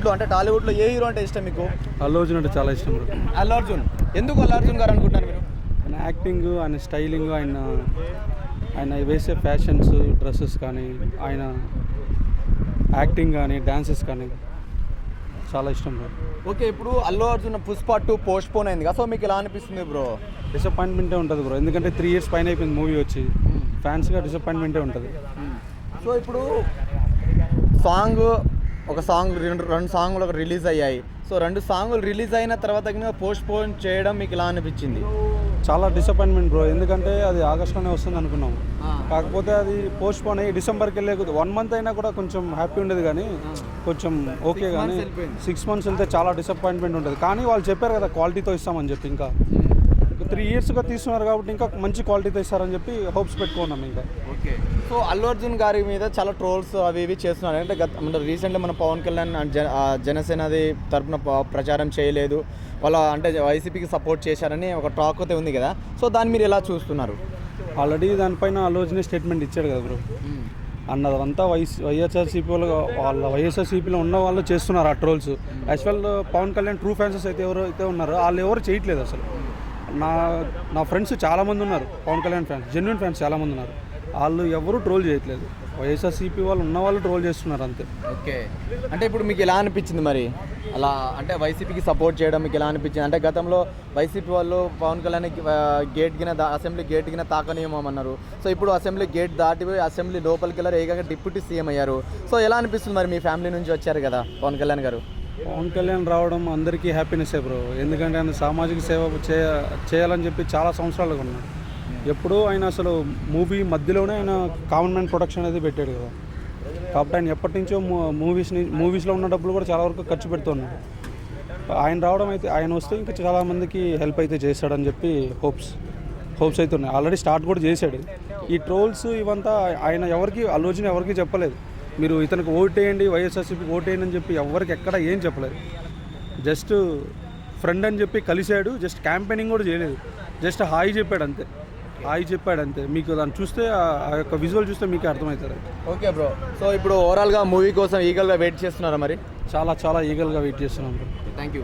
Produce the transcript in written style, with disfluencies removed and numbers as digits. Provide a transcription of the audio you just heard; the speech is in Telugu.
బాలీవుడ్లో అంటే టాలీవుడ్లో ఏ హీరో అంటే ఇష్టం మీకు? అల్లు అర్జున్ అంటే చాలా ఇష్టం బ్రో. అల్లు అర్జున్. ఎందుకు అల్లు అర్జున్ గారు అనుకుంటున్నారు మీరు? ఆయన యాక్టింగ్, ఆయన స్టైలింగ్, ఆయన వేసే ఫ్యాషన్స్, డ్రెస్సెస్ కానీ, ఆయన యాక్టింగ్ కానీ, డాన్సెస్ కానీ చాలా ఇష్టం బ్రో. ఓకే, ఇప్పుడు అల్లు అర్జున్ పుష్ప 2 పోస్ట్ పోన్ అయింది కదా, సో మీకు ఎలా అనిపిస్తుంది బ్రో? డిసప్పాయింట్మెంటే ఉంటుంది బ్రో, ఎందుకంటే 3 years పైన అయిపోయింది మూవీ వచ్చి. ఫ్యాన్స్గా డిసప్పాయింట్మెంటే ఉంటుంది. సో ఇప్పుడు ఒక సాంగ్ రెండు సాంగ్లు రిలీజ్ అయ్యాయి. సో 2 సాంగులు రిలీజ్ అయిన తర్వాత పోస్ట్ పోన్ చేయడం మీకు ఎలా అనిపించింది? చాలా డిసప్పాయింట్మెంట్ బ్రో, ఎందుకంటే అది ఆగస్ట్లోనే వస్తుంది అనుకున్నాం. కాకపోతే అది పోస్ట్ పోన్ అయ్యి డిసెంబర్కి వెళ్ళే 1 month అయినా కూడా కొంచెం హ్యాపీ ఉండేది, కానీ కొంచెం ఓకే. కానీ 6 months వెళ్తే చాలా డిసప్పాయింట్మెంట్ ఉంటుంది. కానీ వాళ్ళు చెప్పారు కదా క్వాలిటీతో ఇస్తామని చెప్పి, ఇంకా 3 yearsగా తీస్తున్నారు కాబట్టి ఇంకా మంచి క్వాలిటీతో ఇస్తారని చెప్పి హోప్స్ పెట్టుకున్నాం ఇంకా. ఓకే, సో అల్లు అర్జున్ గారి మీద చాలా ట్రోల్స్ అవి ఇవి చేస్తున్నారు. అంటే రీసెంట్లీ మన పవన్ కళ్యాణ్ జనసేనది తరపున ప్రచారం చేయలేదు, వాళ్ళ అంటే వైసీపీకి సపోర్ట్ చేశారని ఒక టాక్ అయితే ఉంది కదా, సో దాన్ని మీరు ఎలా చూస్తున్నారు? ఆల్రెడీ దానిపైన అల్లు అర్జున్ స్టేట్మెంట్ ఇచ్చాడు కదా బ్రో. అన్నదంతా వైఎస్ఆర్సీపీలో ఉన్న వాళ్ళు చేస్తున్నారు ఆ trolls. Actual Pawan Kalyan true fans అయితే ఎవరైతే ఉన్నారో వాళ్ళు ఎవరు చేయట్లేదు అసలు. నా ఫ్రెండ్స్ చాలామంది ఉన్నారు Pawan Kalyan fans, genuine fans చాలామంది ఉన్నారు. వాళ్ళు ఎవరు ట్రోల్ చేయట్లేదు, వైఎస్ఆర్సీపీ వాళ్ళు ఉన్న వాళ్ళు ట్రోల్ చేస్తున్నారు అంతే. ఓకే, అంటే ఇప్పుడు మీకు ఎలా అనిపించింది మరి? అలా అంటే వైసీపీకి సపోర్ట్ చేయడం మీకు ఎలా అనిపించింది? అంటే గతంలో వైసీపీ వాళ్ళు పవన్ కళ్యాణ్ అసెంబ్లీ గేట్ కింద తాకనీయమన్నారు. సో ఇప్పుడు అసెంబ్లీ గేట్ దాటిపోయి అసెంబ్లీ లోపలికి వెళ్ళారు, ఏకంగా డిప్యూటీ సీఎం అయ్యారు. సో ఎలా అనిపిస్తుంది మరి? మీ ఫ్యామిలీ నుంచి వచ్చారు కదా పవన్ కళ్యాణ్ గారు. పవన్ కళ్యాణ్ రావడం అందరికీ హ్యాపీనెస్సే బ్రో, ఎందుకంటే ఆయన సామాజిక సేవ చేయాలని చెప్పి చాలా సంవత్సరాలుగా ఉన్నాడు. ఎప్పుడూ ఆయన అసలు మూవీ మధ్యలోనే ఆయన కామన్ మ్యాన్ ప్రొడక్షన్ అనేది పెట్టాడు కదా, కాబట్టి ఆయన ఎప్పటి నుంచో మూవీస్లో ఉన్న డబ్బులు కూడా చాలా వరకు ఖర్చు పెడుతున్నాడు. ఆయన రావడం అయితే, ఆయన వస్తే ఇంకా చాలామందికి హెల్ప్ అయితే చేస్తాడని చెప్పి హోప్స్ అయితే ఉన్నాయి. ఆల్రెడీ స్టార్ట్ కూడా చేశాడు. ఈ ట్రోల్స్ ఇవంతా ఆయన అల్లు అర్జున్ ఎవరికి చెప్పలేదు, మీరు ఇతనికి ఓటేయండి, వైఎస్ఆర్సీపీకి ఓటేయండి అని చెప్పి ఎవరికి ఎక్కడ ఏం చెప్పలేదు. జస్ట్ ఫ్రెండ్ అని చెప్పి కలిశాడు, జస్ట్ క్యాంపెయినింగ్ కూడా చేయలేదు, జస్ట్ హాయ్ చెప్పాడు అంతే. మీకు దాన్ని చూస్తే ఆ యొక్క విజువల్ చూస్తే మీకు అర్థమవుతుంది. ఓకే బ్రో, సో ఇప్పుడు ఓవరాల్గా మూవీ కోసం ఈగల్గా వెయిట్ చేస్తున్నారా మరి? చాలా ఈగల్గా వెయిట్ చేస్తున్నాం బ్రో. Thank you.